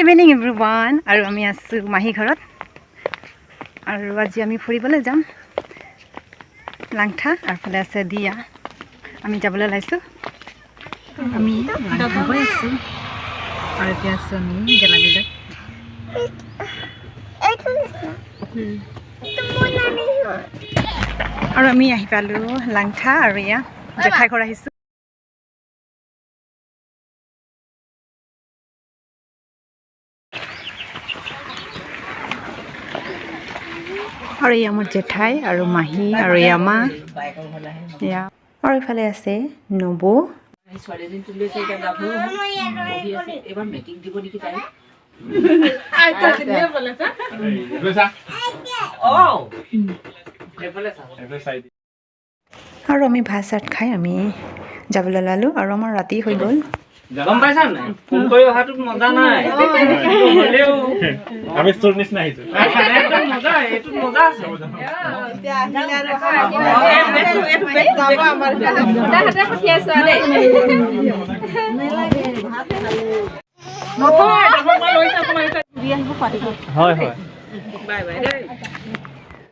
evening everyone আৰু আমি আছোঁ মাহী ঘৰত আৰু আজি আমি ফুৰিবলৈ যাম লাংথা আৰু ফালে আছে দিয়া আমি যাবলৈ ওলাইছোঁ আমি লাংথা গৈ আছোঁ আৰু এতিয়া আছোঁ আমি গেলাবিলত আৰু আমি আহি পালোঁ লাংথা আৰু এয়া জেঠাই ঘৰ আহিছোঁ আৰু এয়া মোৰ জেঠাই আৰু মাহী আৰু এয়া মা এয়া আৰু ইফালে আছে নবৌ আৰু আমি ভাত চাত খাই আমি যাবলৈ ওলালোঁ আৰু আমাৰ ৰাতি হৈ গ'ল গম পাইছা নাই ফোন কৰি অহাটো মজা নাই হলেও আমি ষ্টৰ নিচিনা আহিছো একদম মজা এইটো মজা আছে হয় হয় বাই বাই দেই